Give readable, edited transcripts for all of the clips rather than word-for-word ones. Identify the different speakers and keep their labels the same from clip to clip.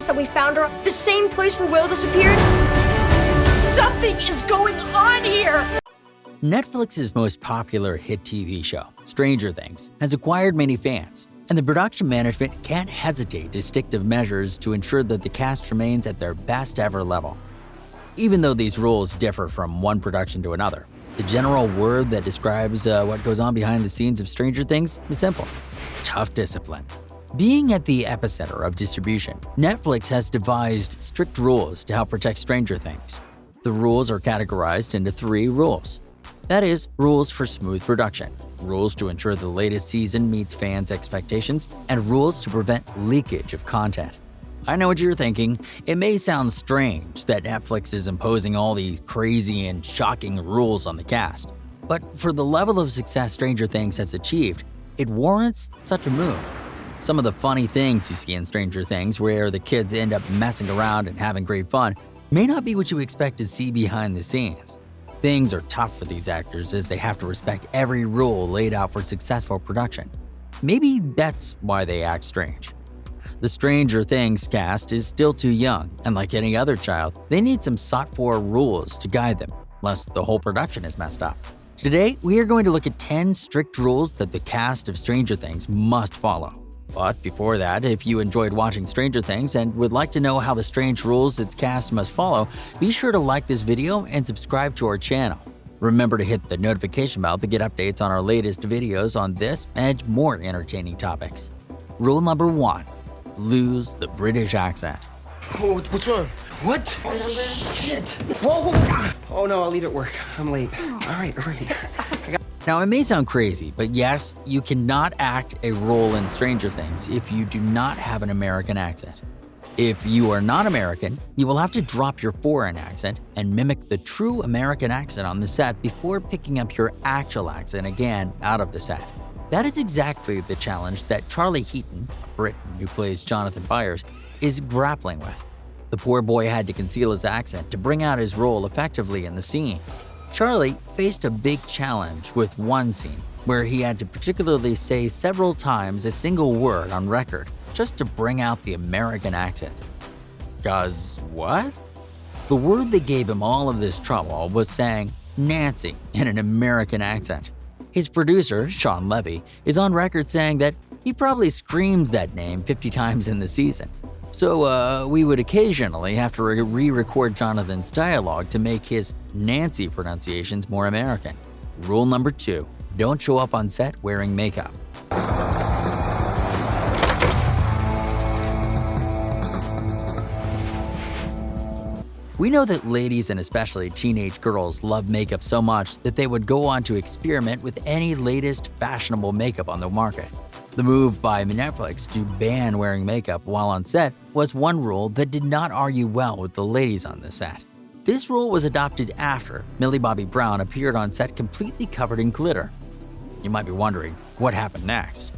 Speaker 1: evidence that we found her the same place where Will disappeared? Something is going on here!
Speaker 2: Netflix's most popular hit TV show, Stranger Things, has acquired many fans, and the production management can't hesitate to stick to measures to ensure that the cast remains at their best ever level. Even though these rules differ from one production to another, the general word that describes what goes on behind the scenes of Stranger Things is simple: tough discipline. Being at the epicenter of distribution, Netflix has devised strict rules to help protect Stranger Things. The rules are categorized into 3 rules. That is, rules for smooth production, rules to ensure the latest season meets fans' expectations, and rules to prevent leakage of content. I know what you're thinking. It may sound strange that Netflix is imposing all these crazy and shocking rules on the cast, but for the level of success Stranger Things has achieved, it warrants such a move. Some of the funny things you see in Stranger Things, where the kids end up messing around and having great fun, may not be what you expect to see behind the scenes. Things are tough for these actors as they have to respect every rule laid out for successful production. Maybe that's why they act strange. The Stranger Things cast is still too young, and like any other child, they need some sought-for rules to guide them, lest the whole production is messed up. Today, we are going to look at 10 strict rules that the cast of Stranger Things must follow. But before that, if you enjoyed watching Stranger Things and would like to know how the strange rules its cast must follow, be sure to like this video and subscribe to our channel. Remember to hit the notification bell to get updates on our latest videos on this and more entertaining topics. Rule number 1. Lose the British accent.
Speaker 3: Oh, what's wrong? What? Shit! Whoa, whoa! Oh no, I'll leave at work. I'm late. All right.
Speaker 2: Now, it may sound crazy, but yes, you cannot act a role in Stranger Things if you do not have an American accent. If you are not American, you will have to drop your foreign accent and mimic the true American accent on the set before picking up your actual accent again out of the set. That is exactly the challenge that Charlie Heaton, a Briton who plays Jonathan Byers, is grappling with. The poor boy had to conceal his accent to bring out his role effectively in the scene. Charlie faced a big challenge with one scene where he had to particularly say several times a single word on record just to bring out the American accent. 'Cause what? The word that gave him all of this trouble was saying Nancy in an American accent. His producer, Sean Levy, is on record saying that he probably screams that name 50 times in the season. So we would occasionally have to re-record Jonathan's dialogue to make his Nancy pronunciations more American. Rule number 2, don't show up on set wearing makeup. We know that ladies and especially teenage girls love makeup so much that they would go on to experiment with any latest fashionable makeup on the market. The move by Netflix to ban wearing makeup while on set was one rule that did not argue well with the ladies on the set. This rule was adopted after Millie Bobby Brown appeared on set completely covered in glitter. You might be wondering, what happened next?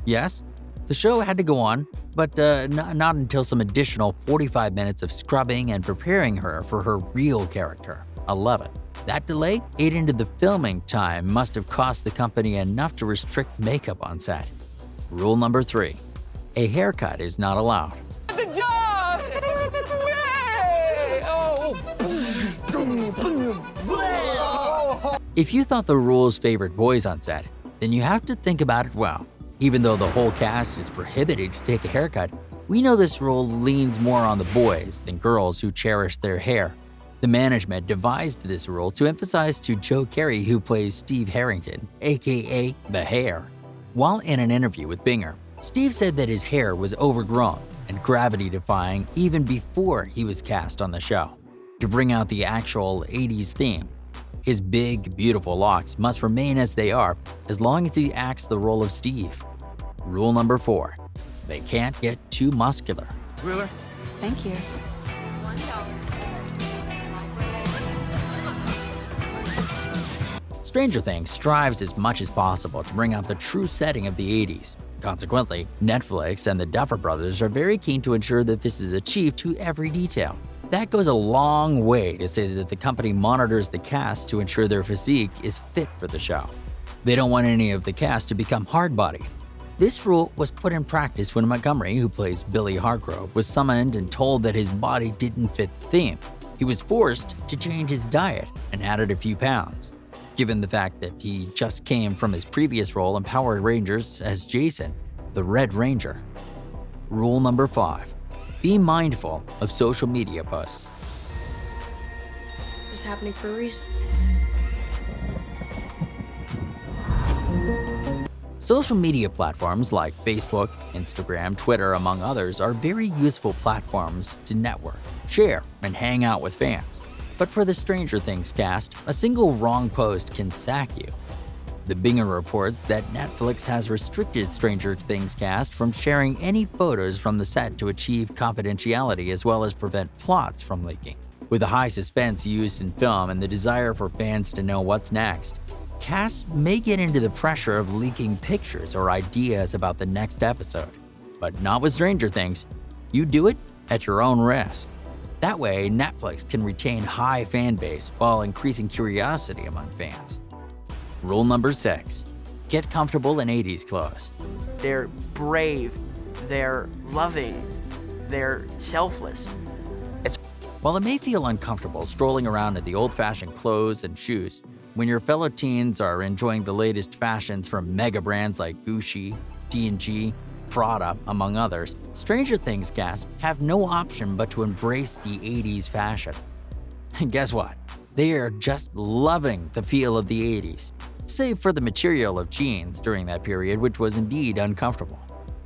Speaker 2: Yes, the show had to go on, but not until some additional 45 minutes of scrubbing and preparing her for her real character, Eleven. That delay ate into the filming time must have cost the company enough to restrict makeup on set. Rule number 3, a haircut is not allowed.
Speaker 4: The job!
Speaker 2: If you thought the rules favored boys on set, then you have to think about it well. Even though the whole cast is prohibited to take a haircut, we know this rule leans more on the boys than girls who cherish their hair. The management devised this rule to emphasize to Joe Carey, who plays Steve Harrington, aka The Hair. While in an interview with Binger, Steve said that his hair was overgrown and gravity-defying even before he was cast on the show. To bring out the actual 80s theme, his big, beautiful locks must remain as they are as long as he acts the role of Steve. Rule number 4, they can't get too muscular.
Speaker 3: Wheeler?
Speaker 5: Thank you.
Speaker 2: Stranger Things strives as much as possible to bring out the true setting of the 80s. Consequently, Netflix and the Duffer Brothers are very keen to ensure that this is achieved to every detail. That goes a long way to say that the company monitors the cast to ensure their physique is fit for the show. They don't want any of the cast to become hard-bodied. This rule was put in practice when Montgomery, who plays Billy Hargrove, was summoned and told that his body didn't fit the theme. He was forced to change his diet and added a few pounds. Given the fact that he just came from his previous role in Power Rangers as Jason, the Red Ranger. Rule number 5. Be mindful of social media posts.
Speaker 1: This is happening for a reason.
Speaker 2: Social media platforms like Facebook, Instagram, Twitter, among others, are very useful platforms to network, share, and hang out with fans. But for the Stranger Things cast, a single wrong post can sack you. The Binger reports that Netflix has restricted Stranger Things cast from sharing any photos from the set to achieve confidentiality as well as prevent plots from leaking. With the high suspense used in film and the desire for fans to know what's next, casts may get into the pressure of leaking pictures or ideas about the next episode. But not with Stranger Things. You do it at your own risk. That way, Netflix can retain high fan base while increasing curiosity among fans. Rule number 6. Get comfortable in 80s clothes.
Speaker 4: They're brave, they're loving, they're selfless.
Speaker 2: While it may feel uncomfortable strolling around in the old-fashioned clothes and shoes, when your fellow teens are enjoying the latest fashions from mega brands like Gucci, D&G, Prada, among others, Stranger Things cast have no option but to embrace the 80s fashion. And guess what? They are just loving the feel of the 80s, save for the material of jeans during that period, which was indeed uncomfortable.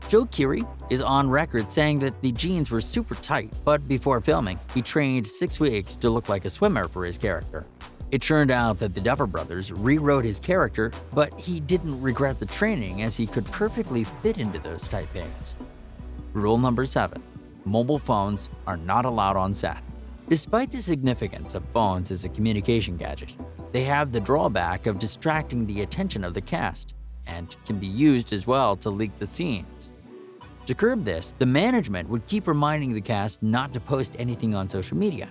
Speaker 2: Joe Keery is on record saying that the jeans were super tight, but before filming, he trained 6 weeks to look like a swimmer for his character. It turned out that the Duffer Brothers rewrote his character, but he didn't regret the training as he could perfectly fit into those tight pants. Rule number 7. Mobile phones are not allowed on set. Despite the significance of phones as a communication gadget, they have the drawback of distracting the attention of the cast and can be used as well to leak the scenes. To curb this, the management would keep reminding the cast not to post anything on social media.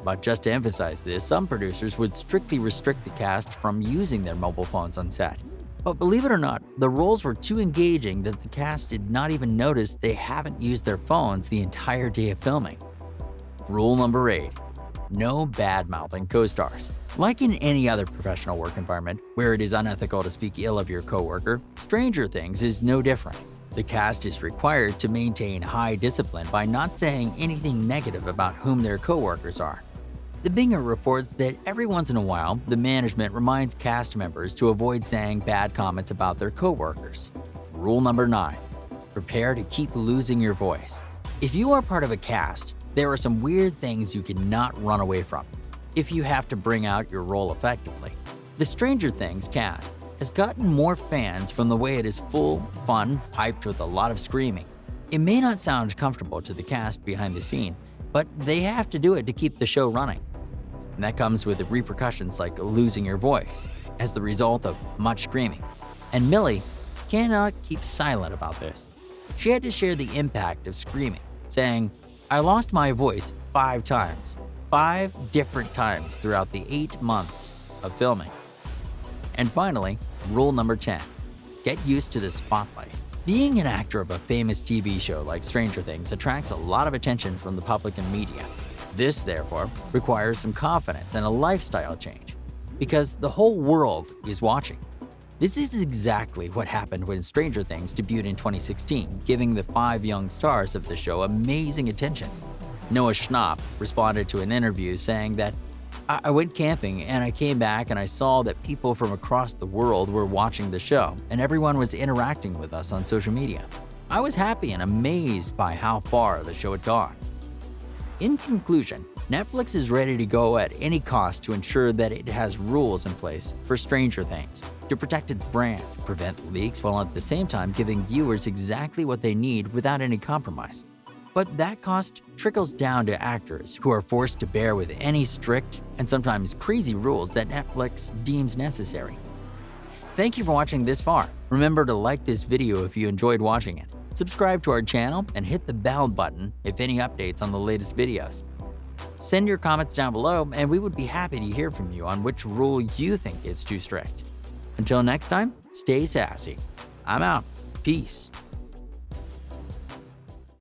Speaker 2: But just to emphasize this, some producers would strictly restrict the cast from using their mobile phones on set. But believe it or not, the roles were too engaging that the cast did not even notice they haven't used their phones the entire day of filming. Rule number 8. No bad-mouthing co-stars. Like in any other professional work environment where it is unethical to speak ill of your coworker, Stranger Things is no different. The cast is required to maintain high discipline by not saying anything negative about whom their coworkers are. The Binger reports that every once in a while, the management reminds cast members to avoid saying bad comments about their coworkers. Rule number 9. Prepare to keep losing your voice. If you are part of a cast, there are some weird things you cannot run away from if you have to bring out your role effectively. The Stranger Things cast has gotten more fans from the way it is full, fun, hyped with a lot of screaming. It may not sound comfortable to the cast behind the scene, but they have to do it to keep the show running. And that comes with the repercussions like losing your voice as the result of much screaming. And Millie cannot keep silent about this. She had to share the impact of screaming, saying, "I lost my voice 5 times, 5 different times throughout the 8 months of filming." And finally, rule number 10. Get used to the spotlight. Being an actor of a famous TV show like Stranger Things attracts a lot of attention from the public and media. This, therefore, requires some confidence and a lifestyle change, because the whole world is watching. This is exactly what happened when Stranger Things debuted in 2016, giving the 5 young stars of the show amazing attention. Noah Schnapp responded to an interview saying that, "I went camping and I came back and I saw that people from across the world were watching the show and everyone was interacting with us on social media. I was happy and amazed by how far the show had gone." In conclusion, Netflix is ready to go at any cost to ensure that it has rules in place for Stranger Things to protect its brand, prevent leaks, while at the same time giving viewers exactly what they need without any compromise. But that cost trickles down to actors who are forced to bear with any strict and sometimes crazy rules that Netflix deems necessary. Thank you for watching this far. Remember to like this video if you enjoyed watching it. Subscribe to our channel and hit the bell button if any updates on the latest videos. Send your comments down below and we would be happy to hear from you on which rule you think is too strict. Until next time, stay sassy. I'm out. peace.